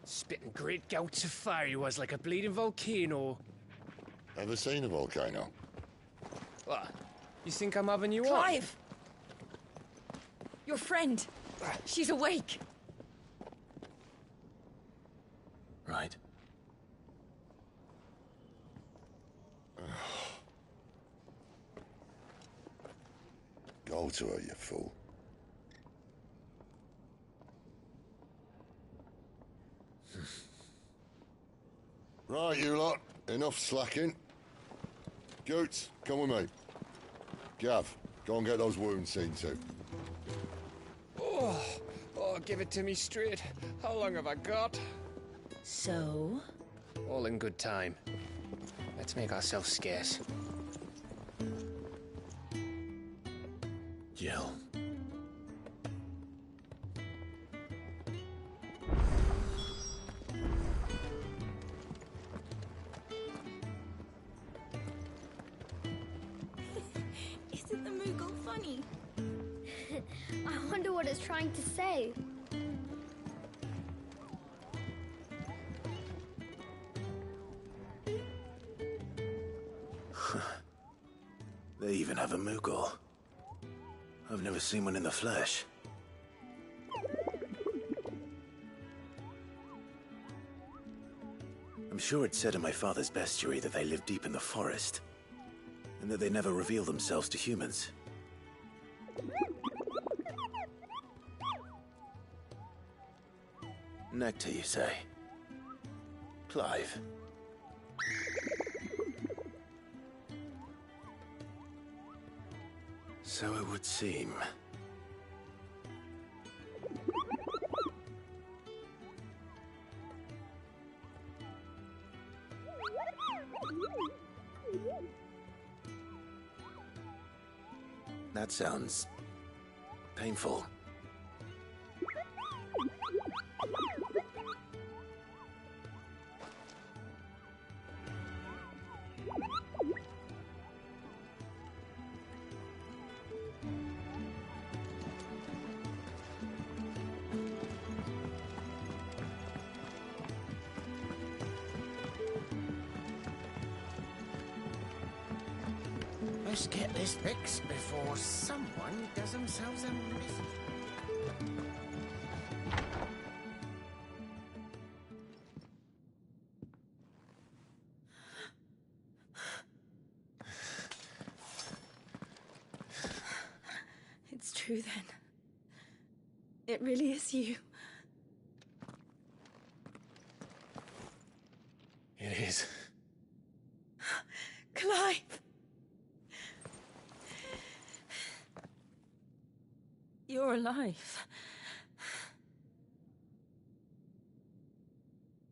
Spitting great gouts of fire he was, like a bleeding volcano. Ever seen a volcano? What? You think I'm having you Clive! Your friend. She's awake. Right. Go to her, you fool. Right, you lot. Enough slacking. Goots, come with me. Gav, go and get those wounds seen to. Oh, give it to me straight. How long have I got? So? All in good time. Let's make ourselves scarce. Jill. Isn't the Moogle funny? I wonder what it's trying to say. They even have a Moogle. I've never seen one in the flesh. I'm sure it said in my father's bestiary that they live deep in the forest, and that they never reveal themselves to humans. Nectar, you say? Clive. So it would seem. That sounds painful. Let's get this fixed before someone does themselves a mischief. It's true then. It really is you. It is. Clive! You're alive.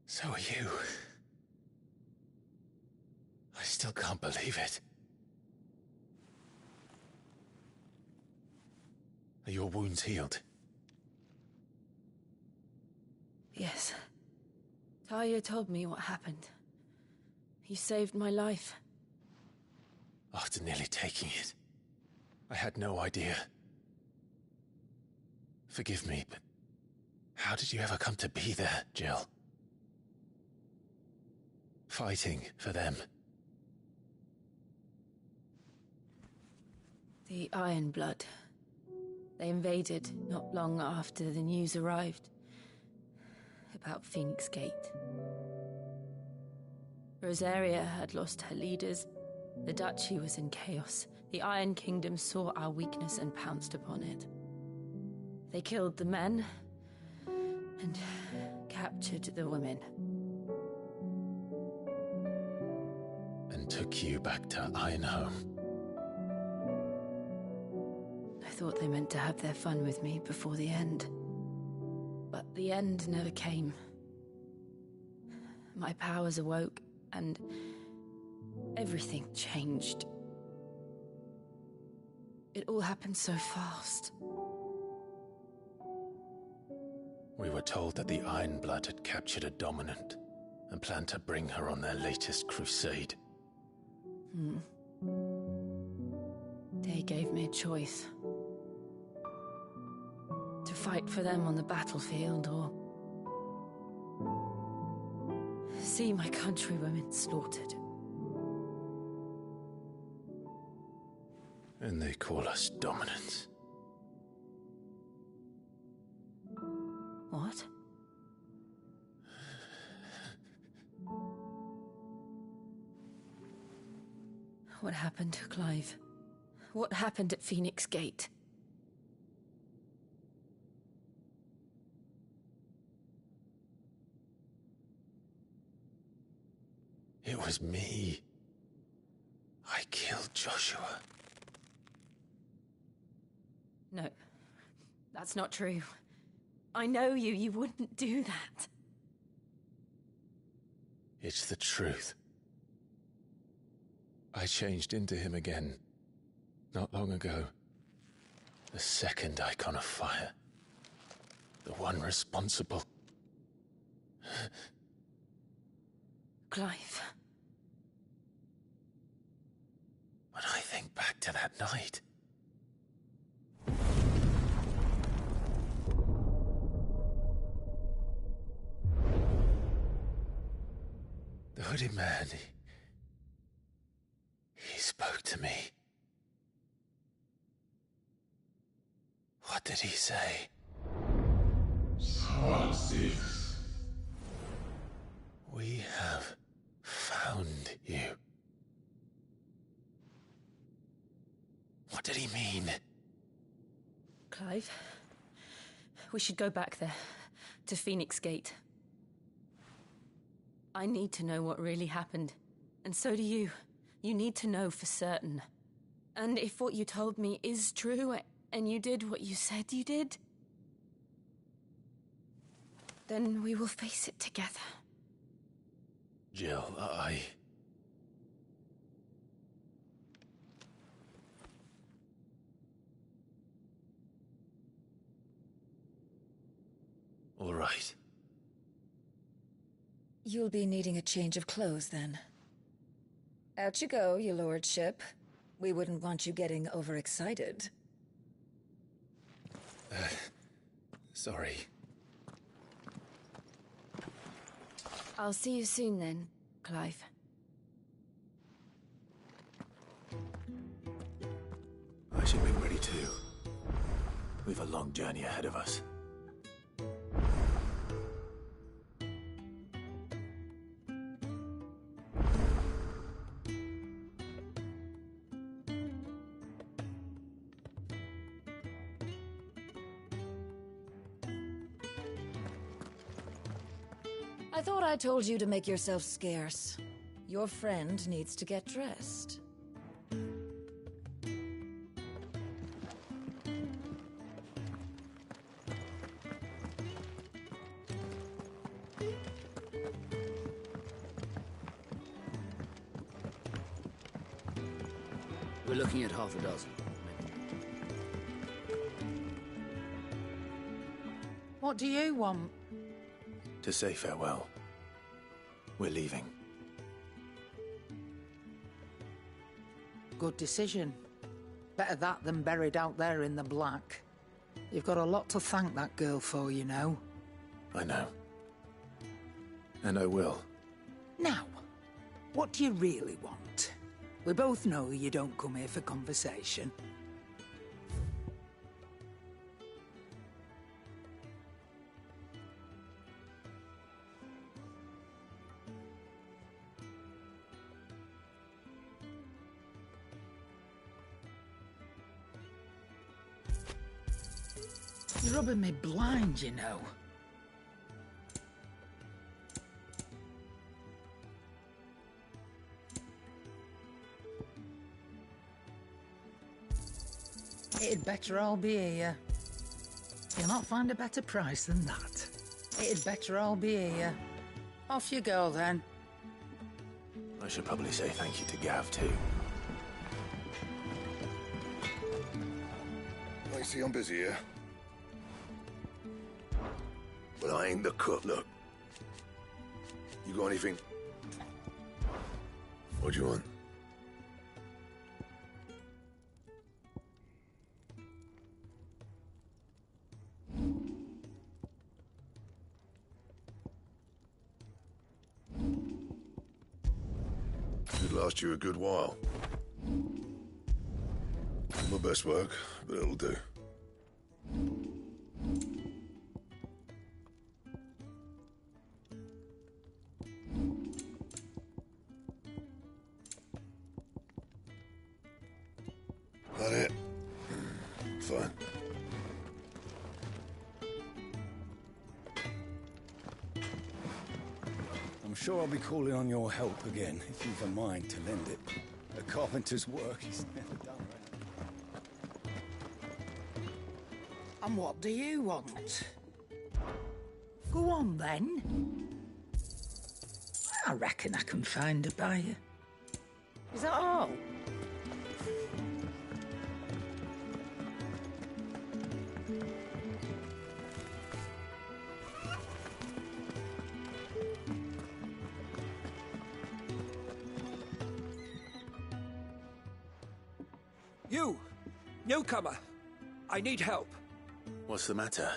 So are you. I still can't believe it. Are your wounds healed? Yes. Talia told me what happened. You saved my life. After nearly taking it, I had no idea. Forgive me, but how did you ever come to be there, Jill? Fighting for them. The Iron Blood. They invaded not long after the news arrived about Phoenix Gate. Rosaria had lost her leaders. The Duchy was in chaos. The Iron Kingdom saw our weakness and pounced upon it. They killed the men and captured the women. And took you back to Ironhome. I thought they meant to have their fun with me before the end. But the end never came. My powers awoke, and everything changed. It all happened so fast. We were told that the Iron Blood had captured a dominant and planned to bring her on their latest crusade. They gave me a choice. To fight for them on the battlefield, or see my countrywomen slaughtered. And they call us dominants. What? What happened, Clive? What happened at Phoenix Gate? It was me. I killed Joshua. No, that's not true. I know you. You wouldn't do that. It's the truth. I changed into him again, not long ago. The second icon of fire. The one responsible. Clive. When I think back to that night... The hooded man, he spoke to me. What did he say? KH16. We have found you. What did he mean? Clive, we should go back there, to Phoenix Gate. I need to know what really happened, and so do you. You need to know for certain. And if what you told me is true, and you did what you said you did, then we will face it together. Jill, All right. You'll be needing a change of clothes, then. Out you go, your lordship. We wouldn't want you getting overexcited. Sorry. I'll see you soon then, Clive. I should be ready too. We've a long journey ahead of us. I thought I told you to make yourself scarce. Your friend needs to get dressed. We're looking at half a dozen. What do you want? To say farewell. We're leaving. Good decision. Better that than buried out there in the black. You've got a lot to thank that girl for, you know. I know. And I will. Now, what do you really want? We both know you don't come here for conversation. You're rubbing me blind, you know. It'd better all be here. You'll not find a better price than that. It'd better all be here. Off you go, then. I should probably say thank you to Gav, too. I see I'm busy here. But I ain't the cook, look. You got anything? What do you want? last you a good while. Not my best work, but it'll do. That it? Fine. I'm sure I'll be calling on your help again, if you've a mind to lend it. A carpenter's work is never done right. And what do you want? Go on, then. I reckon I can find a buyer. Is that all? You! Newcomer! I need help. What's the matter?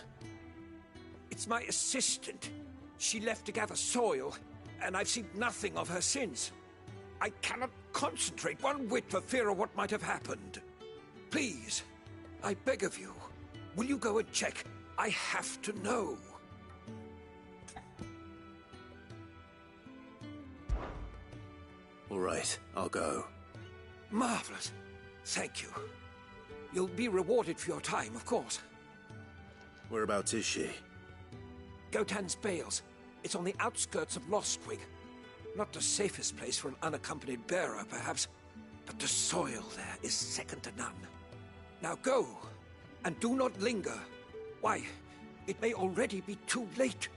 It's my assistant. She left to gather soil, and I've seen nothing of her since. I cannot concentrate one whit for fear of what might have happened. Please, I beg of you, will you go and check? I have to know. All right, I'll go. Marvelous. Thank you. You'll be rewarded for your time, of course. Whereabouts is she? Gotan's Bales. It's on the outskirts of Lostwig. Not the safest place for an unaccompanied bearer, perhaps, but the soil there is second to none. Now go, and do not linger. Why, it may already be too late.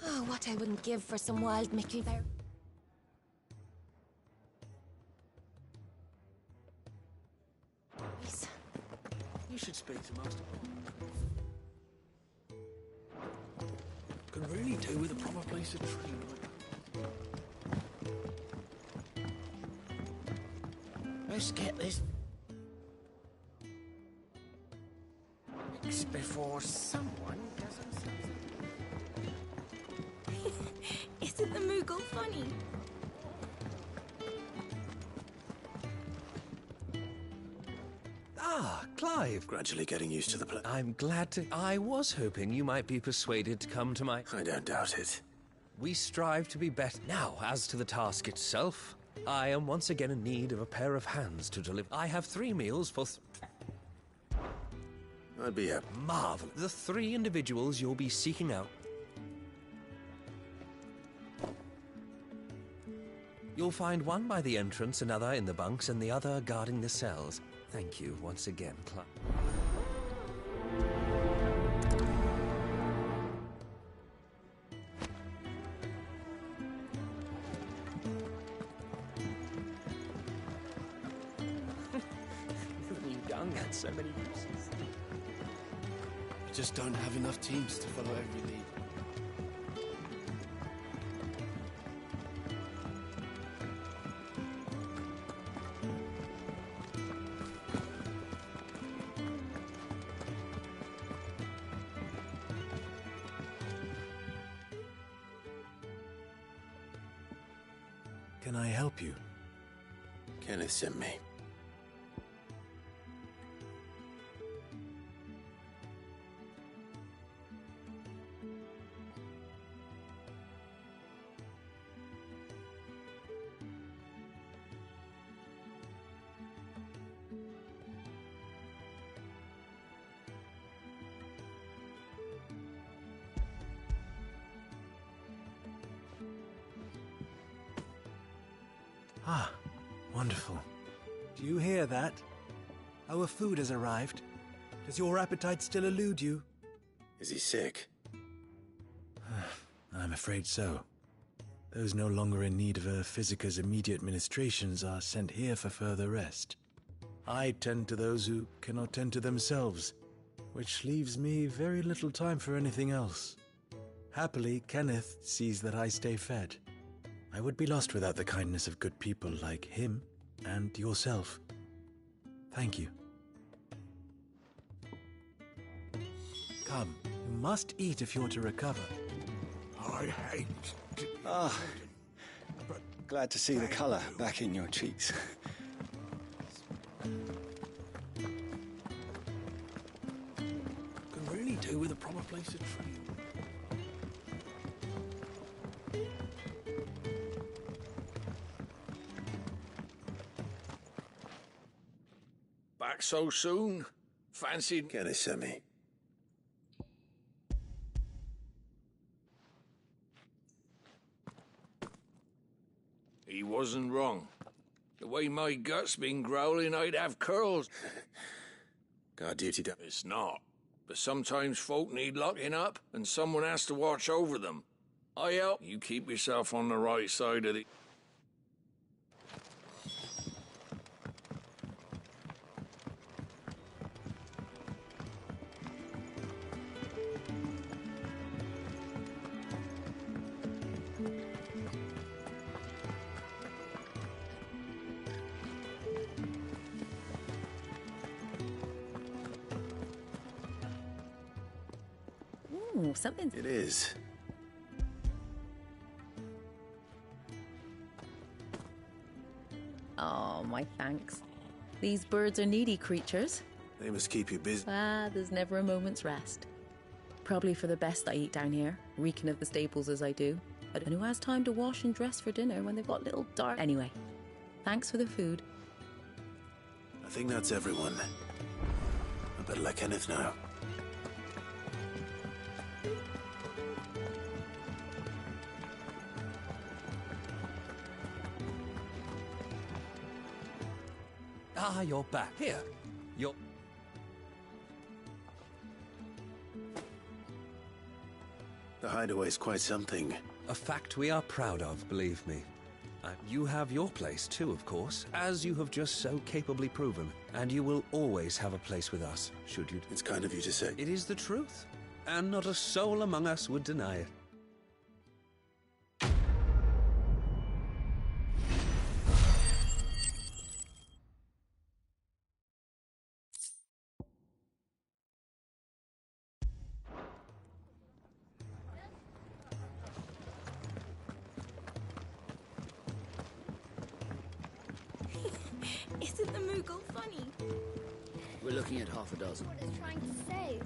Oh, what I wouldn't give for some wild Mickey there. You should speak to Master. Could really do with a proper place to train. Let's get this fixed before someone doesn't say Isn't the Moogle funny? Ah, Clive. Gradually getting used to the place. I'm glad to... I was hoping you might be persuaded to come to my... I don't doubt it. We strive to be better. Now, as to the task itself, I am once again in need of a pair of hands to deliver. I have 3 meals for... I'd be a... Marvel. The 3 individuals you'll be seeking out. You'll find one by the entrance, another in the bunks, and the other guarding the cells. Thank you once again, Clive. New gun had so many uses. We just don't have enough teams to follow every lead. Can I help you? Kenneth sent me. Ah, wonderful. Do you hear that? Our food has arrived. Does your appetite still elude you? Is he sick? I'm afraid so. Those no longer in need of a Physica's immediate ministrations are sent here for further rest. I tend to those who cannot tend to themselves, which leaves me very little time for anything else. Happily, Kenneth sees that I stay fed. I would be lost without the kindness of good people like him and yourself. Thank you. Come, you must eat if you're to recover. I hate to... Ah, glad to see the colour back in your cheeks. Could really do with a proper place to train. Back so soon? Fancied... Kenneth sent me. He wasn't wrong. The way my gut's been growling, I'd have curls. Guard duty done. It's not. But sometimes folk need locking up, and someone has to watch over them. I help you keep yourself on the right side of the... Ooh, something. It is. Oh, my thanks. These birds are needy creatures. They must keep you busy. Ah, there's never a moment's rest. Probably for the best I eat down here, reeking of the stables as I do. And who has time to wash and dress for dinner when they've got little dark... Anyway, thanks for the food. I think that's everyone. I better let Kenneth know. Ah, you're back. Here. You're... The hideaway's quite something. A fact we are proud of, believe me. You have your place too, of course, as you have just so capably proven. And you will always have a place with us, should you... It's kind of you to say. It is the truth, and not a soul among us would deny it. Isn't the Moogle funny? We're looking at half a dozen. What it's trying to say.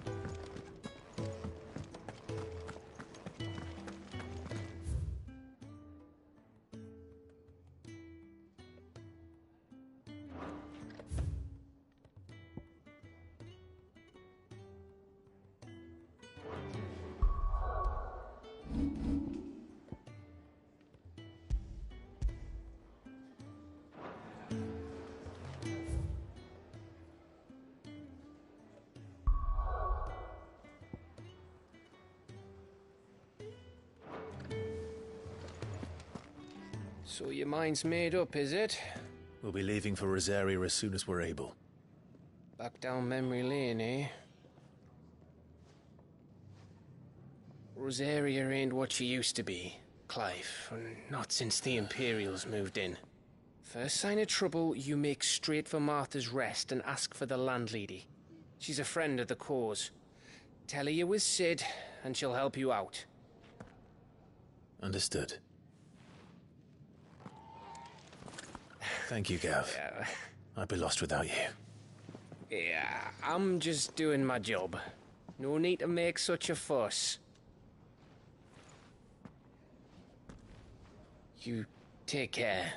So your mind's made up, is it? We'll be leaving for Rosaria as soon as we're able. Back down memory lane, eh? Rosaria ain't what she used to be, Clive. Not since the Imperials moved in. First sign of trouble, you make straight for Martha's Rest and ask for the landlady. She's a friend of the cause. Tell her you was Sid, and she'll help you out. Understood. Thank you, Gav. Yeah. I'd be lost without you. Yeah, I'm just doing my job. No need to make such a fuss. You take care,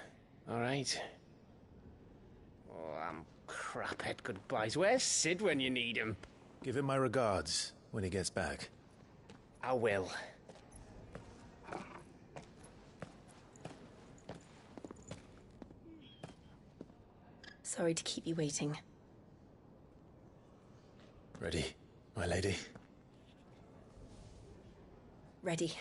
all right? Oh, I'm crap at goodbyes. Where's Sid when you need him? Give him my regards when he gets back. I will. Sorry to keep you waiting. Ready, my lady? Ready.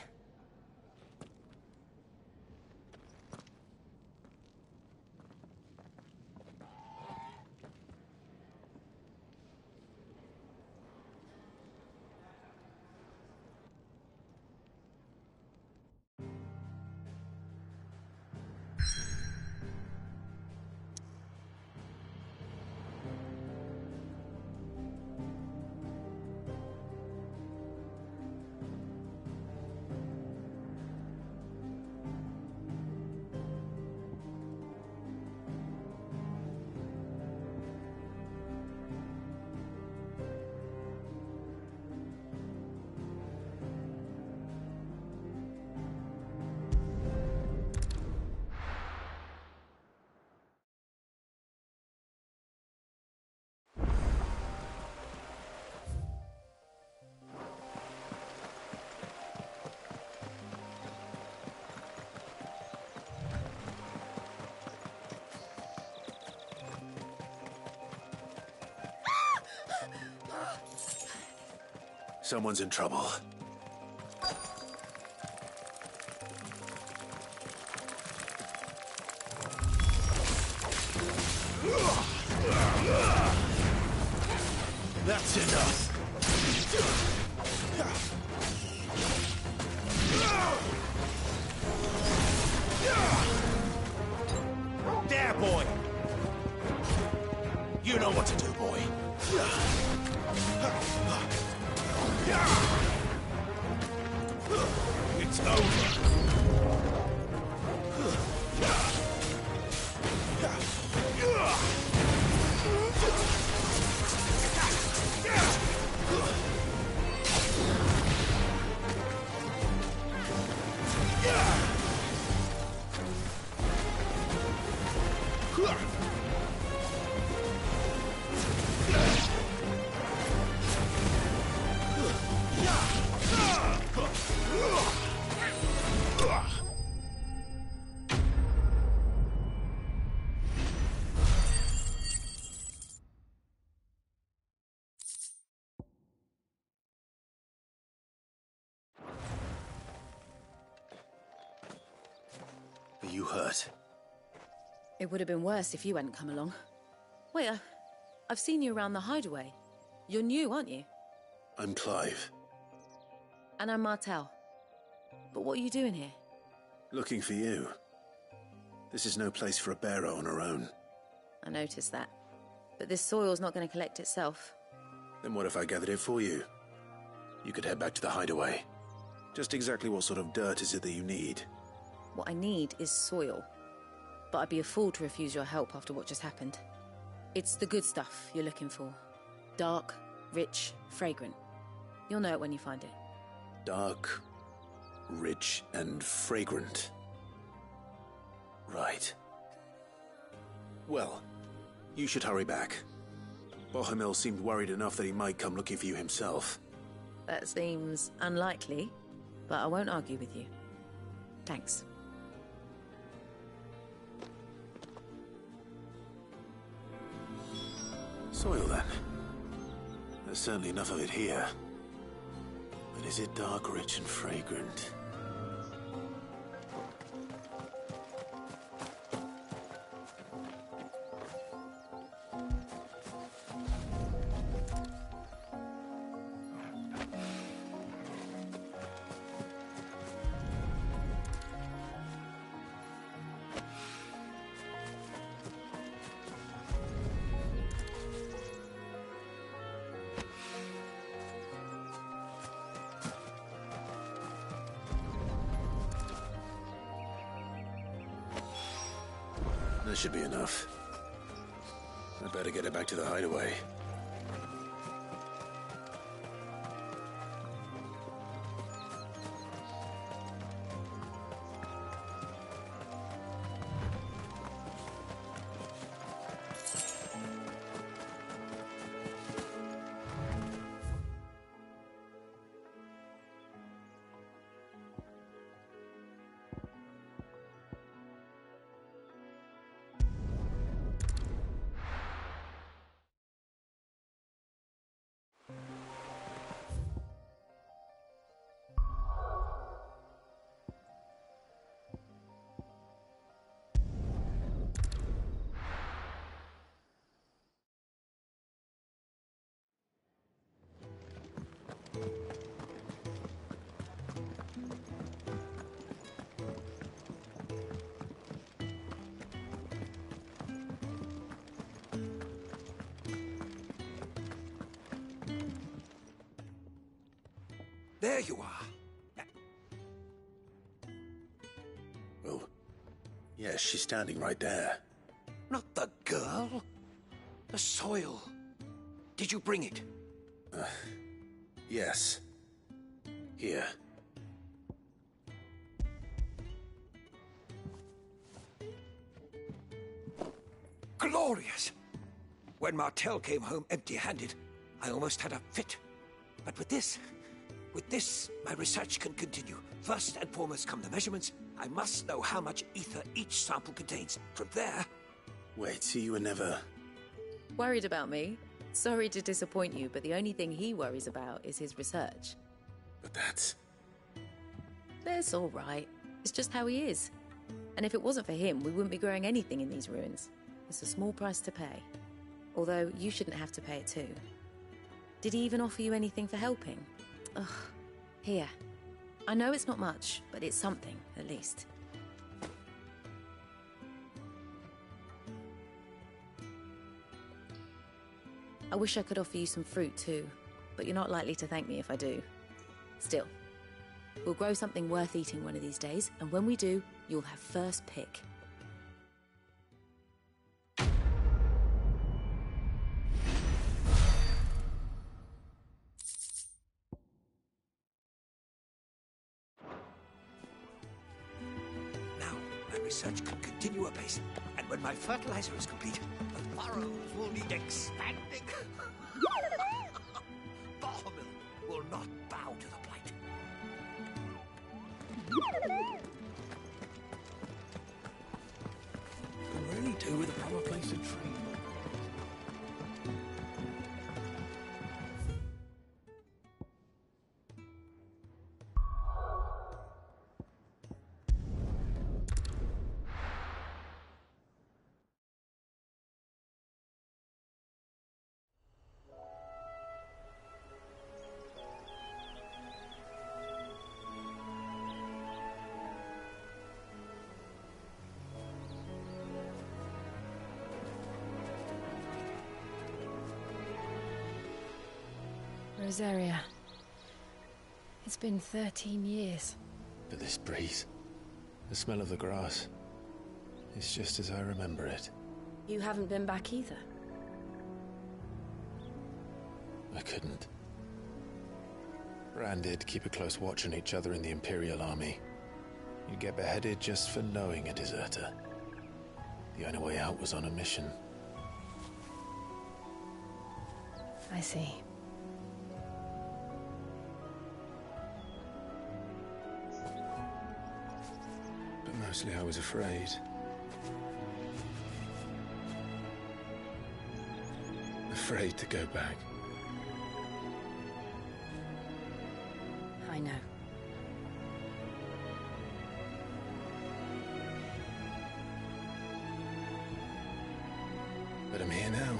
Someone's in trouble. That's enough. There, boy! You know what to do, boy. It's over. Are you hurt? It would have been worse if you hadn't come along. Wait, I've seen you around the hideaway. You're new, aren't you? I'm Clive. And I'm Martel. But what are you doing here? Looking for you. This is no place for a bearer on her own. I noticed that. But this soil's not going to collect itself. Then what if I gathered it for you? You could head back to the hideaway. Just exactly what sort of dirt is it that you need? What I need is soil. But I'd be a fool to refuse your help after what just happened. It's the good stuff you're looking for. Dark, rich, fragrant. You'll know it when you find it. Dark, rich, and fragrant. Right. Well, you should hurry back. Bohemil seemed worried enough that he might come looking for you himself. That seems unlikely, but I won't argue with you. Thanks. Soil, then. There's certainly enough of it here. But is it dark, rich, and fragrant? That should be enough. I better get it back to the hideaway. There you are. Oh, yes, she's standing right there. Not the girl. The soil. Did you bring it? Yes. Here. Glorious! When Martel came home empty-handed, I almost had a fit. But with this, my research can continue. First and foremost come the measurements. I must know how much ether each sample contains. From there... Wait, so you were never... Worried about me? Sorry to disappoint you, but the only thing he worries about is his research. But that's... That's all right. It's just how he is. And if it wasn't for him, we wouldn't be growing anything in these ruins. It's a small price to pay. Although, you shouldn't have to pay it too. Did he even offer you anything for helping? Ugh. Here. I know it's not much, but it's something, at least. I wish I could offer you some fruit too, but you're not likely to thank me if I do. Still, we'll grow something worth eating one of these days, and when we do, you'll have first pick. Now, my research can continue apace, and when my fertilizer is complete, the furrows will need expanding. Bahamil will not bow to the plight. Can really do with a proper place to train. Rosaria. It's been 13 years. But this breeze, the smell of the grass, it's just as I remember it. You haven't been back either. I couldn't. Bran did keep a close watch on each other in the Imperial Army. You'd get beheaded just for knowing a deserter. The only way out was on a mission. I see. But mostly I was afraid. Afraid to go back. I know. But I'm here now.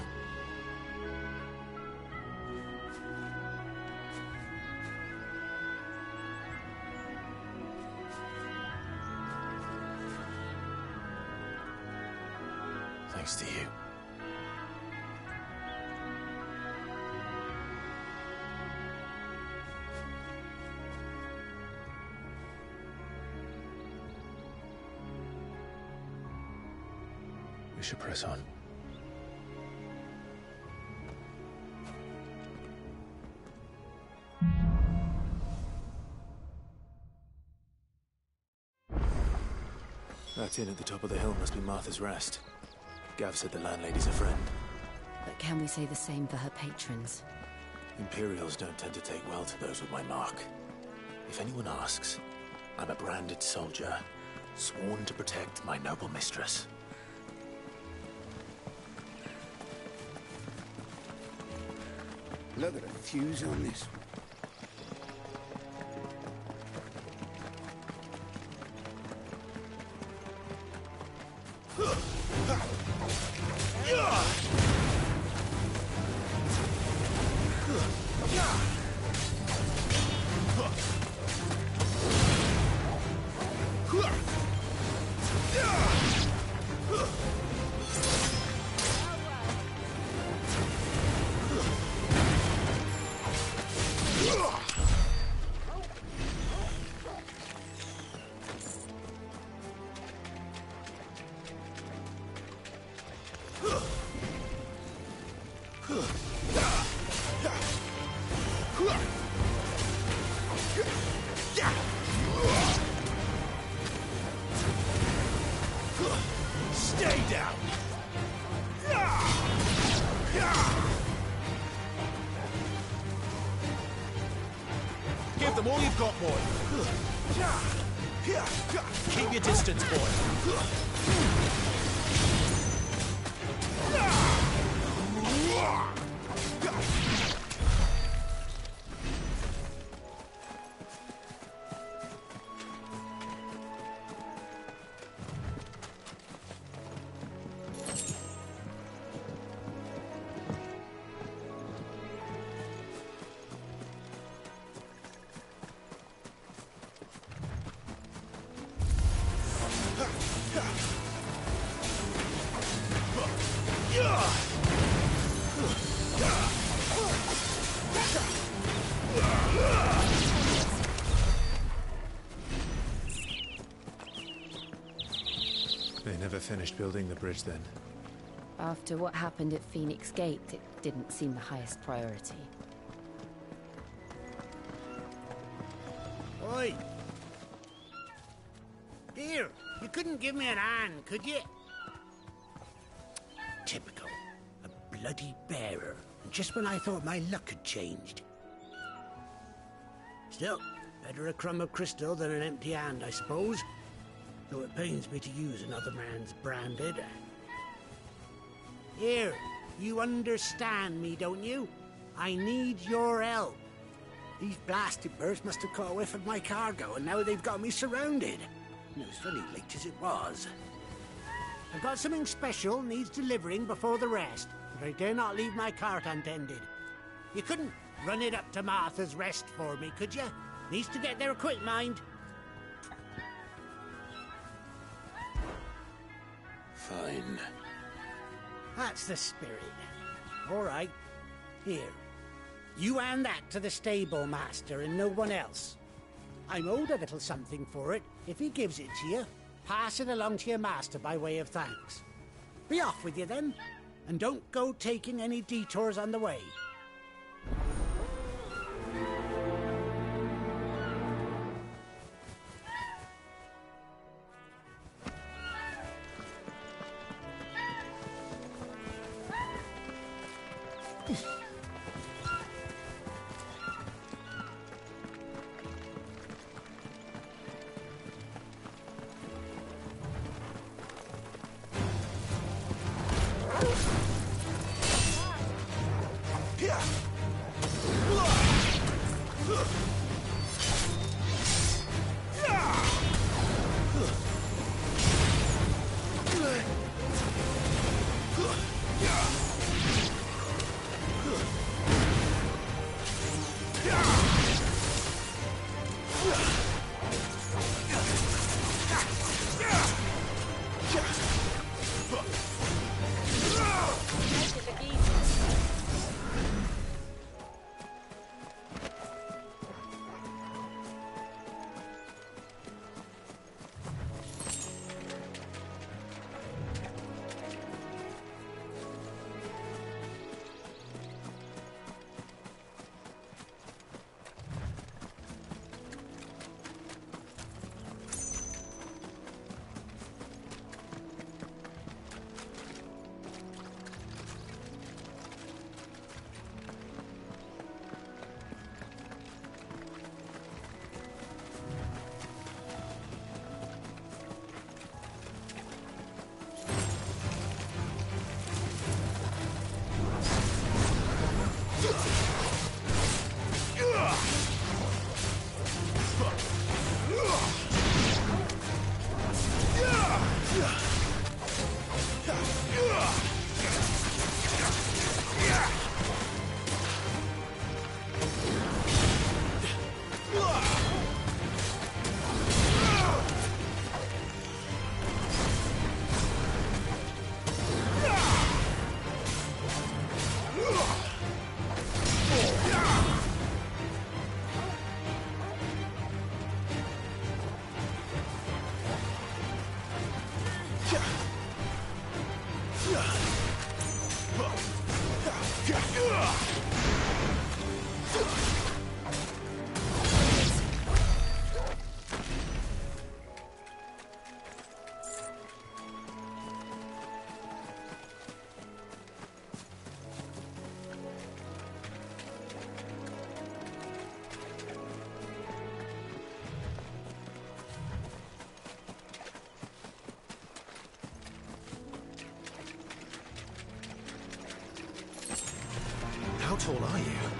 Thanks to you. We should press on. That inn at the top of the hill must be Martha's Rest. Gav said the landlady's a friend. But can we say the same for her patrons? Imperials don't tend to take well to those with my mark. If anyone asks, I'm a branded soldier, sworn to protect my noble mistress. Look at the fuse on this. Stay down! Give them all you've got, boy. Keep your distance, boy. never finished building the bridge then? After what happened at Phoenix Gate, it didn't seem the highest priority. Oi! Here, you couldn't give me an hand, could you? Typical. A bloody bearer. Just when I thought my luck had changed. Still, better a crumb of crystal than an empty hand, I suppose. Though it pains me to use another man's branded. Here, you understand me, don't you? I need your help. These blasted birds must have caught a whiff of my cargo, and now they've got me surrounded. And it was funny late as it was. I've got something special needs delivering before the rest, but I dare not leave my cart untended. You couldn't run it up to Martha's Rest for me, could you? Needs to get there quick, mind. Fine. That's the spirit. All right. Here. You hand that to the stable master and no one else. I'm owed a little something for it. If he gives it to you, pass it along to your master by way of thanks. Be off with you then, and don't go taking any detours on the way. How tall are you?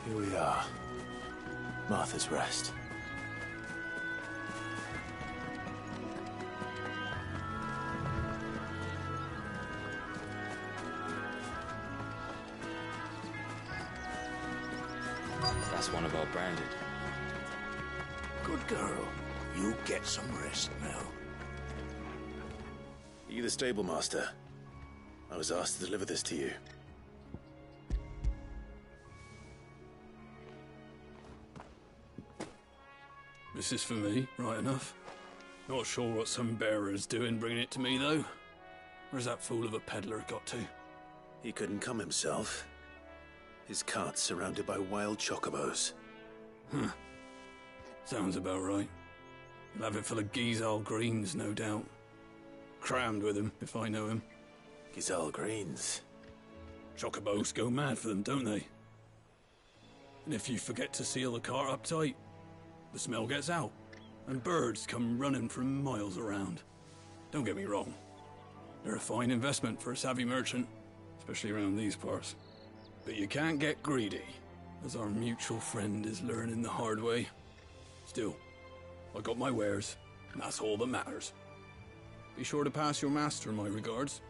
Here we are. Martha's Rest. That's one of our branded. Good girl. You get some rest now. Are you the stable master? I was asked to deliver this to you. This is for me, right enough. Not sure what some bearer's doing bringing it to me, though. Where's that fool of a peddler got to? He couldn't come himself. His cart's surrounded by wild chocobos. Huh. Sounds about right. He'll have it full of Gizal greens, no doubt. Crammed with him, if I know him. Gizal greens? Chocobos go mad for them, don't they? And if you forget to seal the cart up tight, the smell gets out, and birds come running from miles around. Don't get me wrong. They're a fine investment for a savvy merchant, especially around these parts. But you can't get greedy, as our mutual friend is learning the hard way. Still, I got my wares, and that's all that matters. Be sure to pass your master my regards.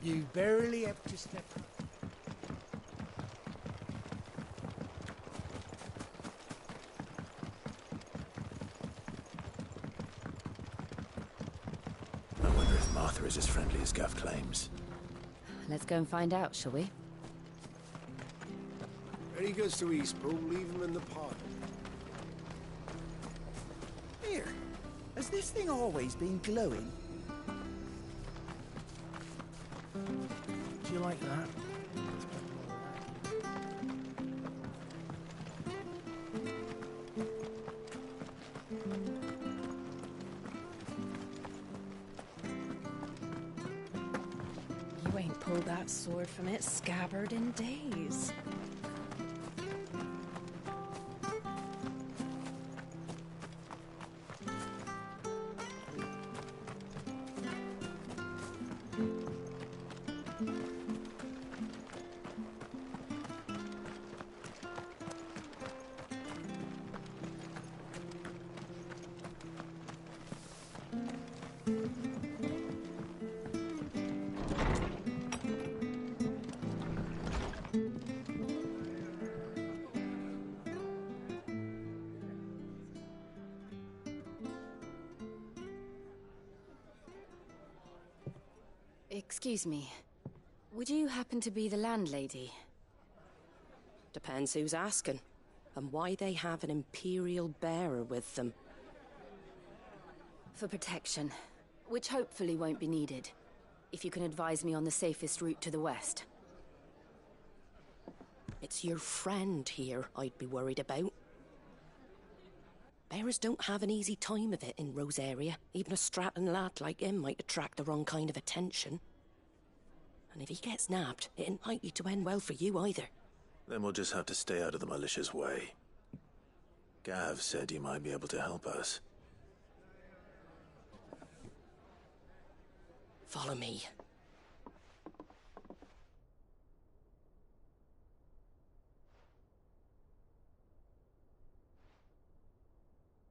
You barely have to step up. I wonder if Martha is as friendly as Gav claims. Let's go and find out, shall we? When he goes to Eastpool, leave him in the pod. Here, has this thing always been glowing? Do you like that? You ain't pulled that sword from its scabbard in days. Excuse me. Would you happen to be the landlady? Depends who's asking, and why they have an Imperial bearer with them. For protection, which hopefully won't be needed. If you can advise me on the safest route to the west. It's your friend here I'd be worried about. Bearers don't have an easy time of it in Rosaria. Even a Stratton lad like him might attract the wrong kind of attention. And if he gets nabbed, it ain't likely to end well for you either. Then we'll just have to stay out of the malicious way. Gav said you might be able to help us. Follow me.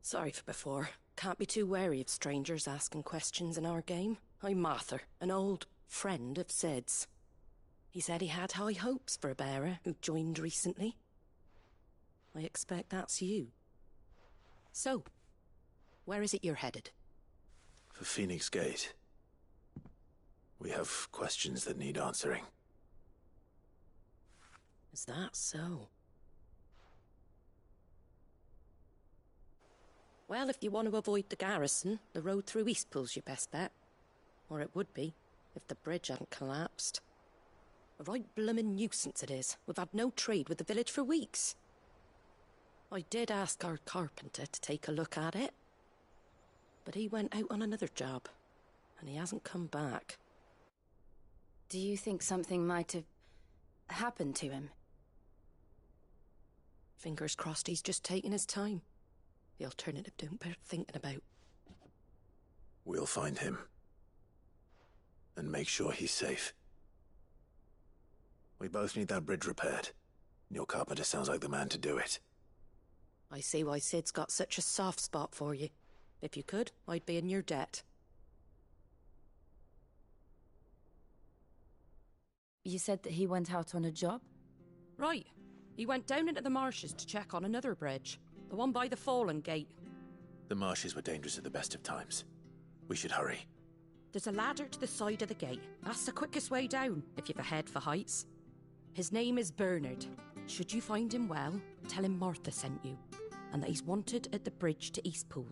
Sorry for before. Can't be too wary of strangers asking questions in our game. I'm Martha, an old friend of Sid's. He said he had high hopes for a bearer who joined recently. I expect that's you. So, where is it you're headed? For Phoenix Gate. We have questions that need answering. Is that so? Well, if you want to avoid the garrison, the road through Eastpool's your best bet. Or it would be, if the bridge hadn't collapsed. A right bloomin' nuisance it is. We've had no trade with the village for weeks. I did ask our carpenter to take a look at it. But he went out on another job, and he hasn't come back. Do you think something might have happened to him? Fingers crossed he's just taking his time. The alternative don't bear thinking about. We'll find him. And make sure he's safe. We both need that bridge repaired. Your carpenter sounds like the man to do it. I see why Sid's got such a soft spot for you. If you could, I'd be in your debt. You said that he went out on a job? Right. He went down into the marshes to check on another bridge. The one by the Fallen Gate. The marshes were dangerous at the best of times. We should hurry. There's a ladder to the side of the gate. That's the quickest way down, if you've a head for heights. His name is Bernard. Should you find him well, tell him Martha sent you, and that he's wanted at the bridge to Eastpool.